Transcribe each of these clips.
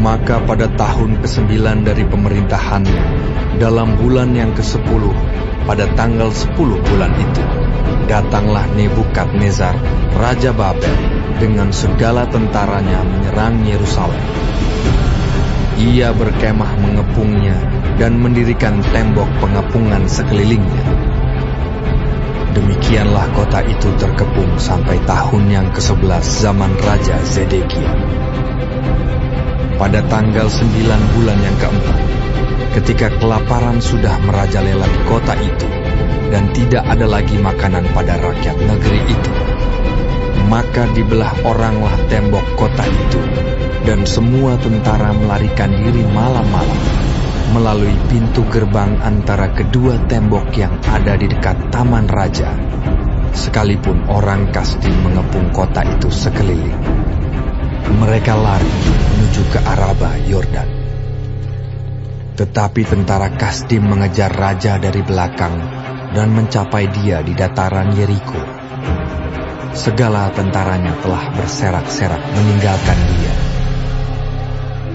Maka pada tahun ke-9 dari pemerintahannya, dalam bulan yang ke-10, pada tanggal 10 bulan itu, datanglah Nebukadnezar, Raja Babel, dengan segala tentaranya menyerang Yerusalem. Ia berkemah mengepungnya dan mendirikan tembok pengepungan sekelilingnya. Demikianlah kota itu terkepung sampai tahun yang ke-11 zaman Raja Zedekia. Pada tanggal 9 bulan yang keempat, ketika kelaparan sudah merajalela di kota itu, dan tidak ada lagi makanan pada rakyat negeri itu, maka dibelah oranglah tembok kota itu, dan semua tentara melarikan diri malam-malam melalui pintu gerbang antara kedua tembok yang ada di dekat Taman Raja, sekalipun orang Kasdim mengepung kota itu sekeliling. Mereka lari menuju ke Araba Yordan. Tetapi tentara Kasdim mengejar raja dari belakang dan mencapai dia di dataran Yeriko. Segala tentaranya telah berserak-serak meninggalkan dia.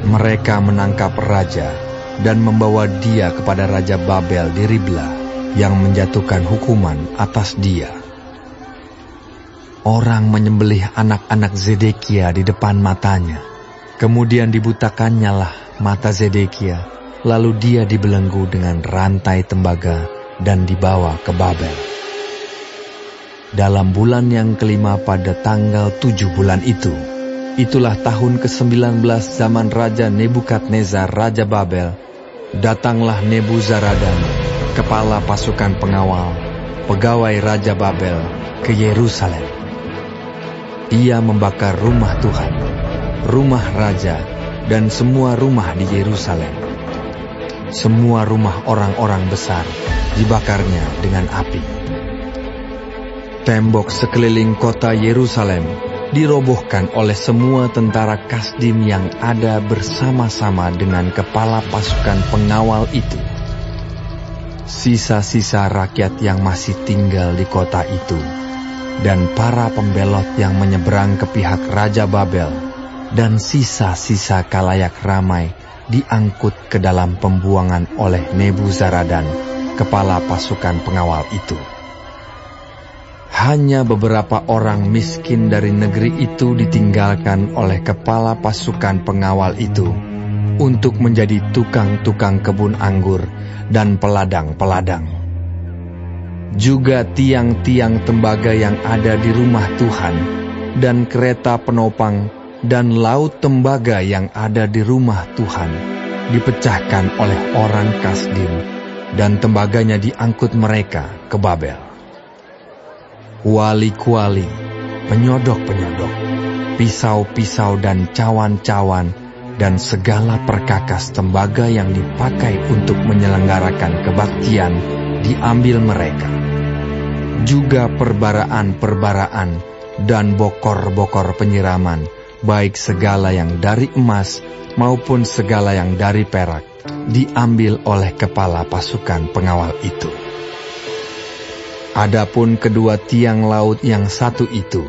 Mereka menangkap raja dan membawa dia kepada Raja Babel di Ribla yang menjatuhkan hukuman atas dia. Orang menyembelih anak-anak Zedekia di depan matanya. Kemudian dibutakannya lah mata Zedekia, lalu dia dibelenggu dengan rantai tembaga dan dibawa ke Babel. Dalam bulan yang kelima pada tanggal 7 bulan itu, itulah tahun ke-19 zaman Raja Nebukadnezar, Raja Babel, datanglah Nebuzaradan, kepala pasukan pengawal, pegawai Raja Babel, ke Yerusalem. Ia membakar rumah Tuhan, rumah raja, dan semua rumah di Yerusalem. Semua rumah orang-orang besar dibakarnya dengan api. Tembok sekeliling kota Yerusalem dirobohkan oleh semua tentara Kasdim yang ada bersama-sama dengan kepala pasukan pengawal itu. Sisa-sisa rakyat yang masih tinggal di kota itu, dan para pembelot yang menyeberang ke pihak Raja Babel, dan sisa-sisa kalayak ramai diangkut ke dalam pembuangan oleh Nebuzaradan, kepala pasukan pengawal itu. Hanya beberapa orang miskin dari negeri itu ditinggalkan oleh kepala pasukan pengawal itu untuk menjadi tukang-tukang kebun anggur dan peladang-peladang. Juga tiang-tiang tembaga yang ada di rumah Tuhan, dan kereta penopang dan laut tembaga yang ada di rumah Tuhan dipecahkan oleh orang Kasdim, dan tembaganya diangkut mereka ke Babel. Kuali-kuali, penyodok-penyodok, pisau-pisau dan cawan-cawan, dan segala perkakas tembaga yang dipakai untuk menyelenggarakan kebaktian diambil mereka. Juga perbaraan-perbaraan dan bokor-bokor penyiraman, baik segala yang dari emas maupun segala yang dari perak, diambil oleh kepala pasukan pengawal itu. Adapun kedua tiang laut yang satu itu,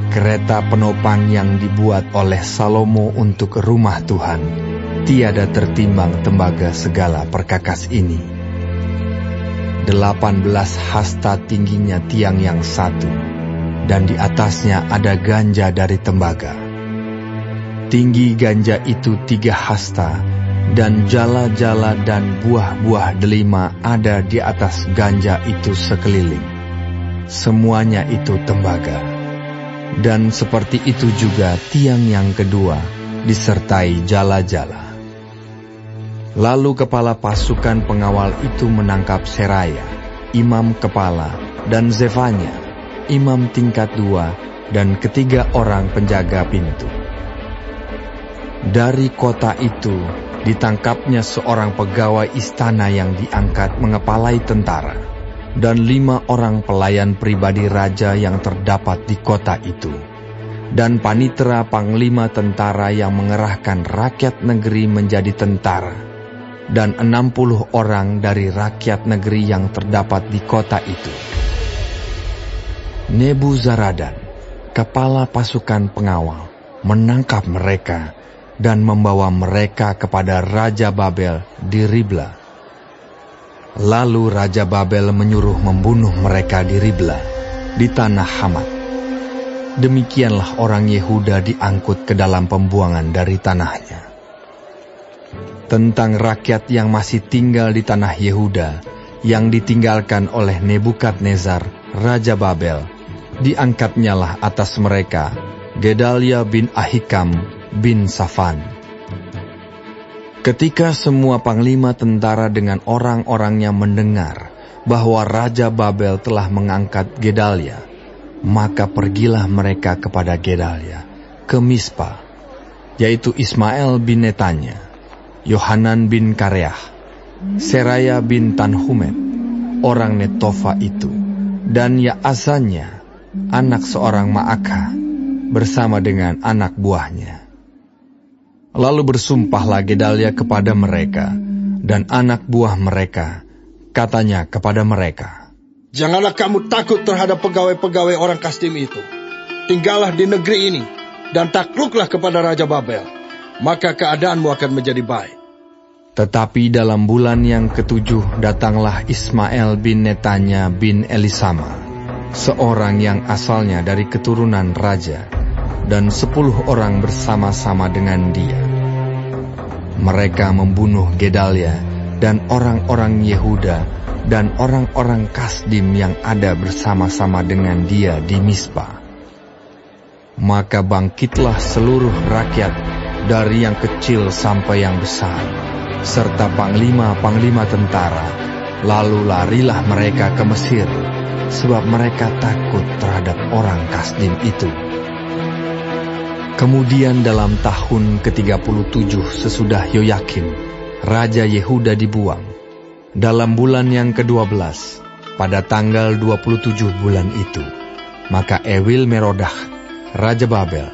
kereta penopang yang dibuat oleh Salomo untuk rumah Tuhan, tiada tertimbang tembaga segala perkakas ini. 18 hasta tingginya tiang yang satu, dan di atasnya ada ganja dari tembaga. Tinggi ganja itu 3 hasta, dan jala-jala dan buah-buah delima ada di atas ganja itu sekeliling. Semuanya itu tembaga. Dan seperti itu juga tiang yang kedua, disertai jala-jala. Lalu kepala pasukan pengawal itu menangkap Seraya, imam kepala, dan Zefanya, imam tingkat 2, dan ketiga orang penjaga pintu. Dari kota itu ditangkapnya seorang pegawai istana yang diangkat mengepalai tentara, dan 5 orang pelayan pribadi raja yang terdapat di kota itu, dan panitera panglima tentara yang mengerahkan rakyat negeri menjadi tentara, dan 60 orang dari rakyat negeri yang terdapat di kota itu. Nebuzaradan, kepala pasukan pengawal, menangkap mereka dan membawa mereka kepada Raja Babel di Ribla. Lalu Raja Babel menyuruh membunuh mereka di Ribla, di tanah Hamat. Demikianlah orang Yehuda diangkut ke dalam pembuangan dari tanahnya. Tentang rakyat yang masih tinggal di tanah Yehuda, yang ditinggalkan oleh Nebukadnezar, Raja Babel, diangkatnyalah atas mereka Gedalia bin Ahikam bin Safan. Ketika semua panglima tentara dengan orang-orangnya mendengar bahwa Raja Babel telah mengangkat Gedalia, maka pergilah mereka kepada Gedalia ke Mispa, yaitu Ismael bin Netanya, Yohanan bin Kareah, Seraya bin Tanhumet, orang Netofa itu, dan Yaazanya, anak seorang Maakah, bersama dengan anak buahnya. Lalu bersumpahlah Gedalia kepada mereka dan anak buah mereka, katanya kepada mereka, "Janganlah kamu takut terhadap pegawai-pegawai orang Kasdim itu. Tinggallah di negeri ini dan takluklah kepada Raja Babel, maka keadaanmu akan menjadi baik." Tetapi dalam bulan yang ke-7 datanglah Ismael bin Netanya bin Elisama, seorang yang asalnya dari keturunan raja, dan 10 orang bersama-sama dengan dia. Mereka membunuh Gedalia dan orang-orang Yehuda dan orang-orang Kasdim yang ada bersama-sama dengan dia di Mispa. Maka bangkitlah seluruh rakyat dari yang kecil sampai yang besar, serta panglima-panglima tentara, lalu larilah mereka ke Mesir, sebab mereka takut terhadap orang Kasdim itu. Kemudian dalam tahun ke-37 sesudah Yoyakim, Raja Yehuda dibuang, dalam bulan yang ke-12, pada tanggal 27 bulan itu, maka Ewil Merodah, Raja Babel,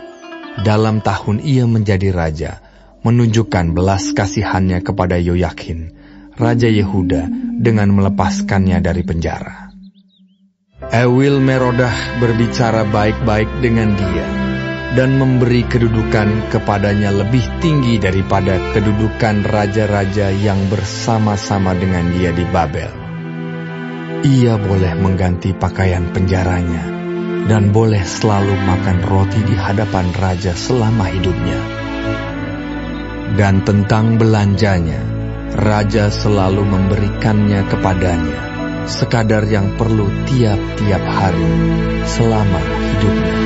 dalam tahun ia menjadi raja, menunjukkan belas kasihannya kepada Yoyakin, Raja Yehuda, dengan melepaskannya dari penjara. Ewil Merodah berbicara baik-baik dengan dia, dan memberi kedudukan kepadanya lebih tinggi daripada kedudukan raja-raja yang bersama-sama dengan dia di Babel. Ia boleh mengganti pakaian penjaranya, dan boleh selalu makan roti di hadapan raja selama hidupnya. Dan tentang belanjanya, raja selalu memberikannya kepadanya, sekadar yang perlu tiap-tiap hari selama hidupnya.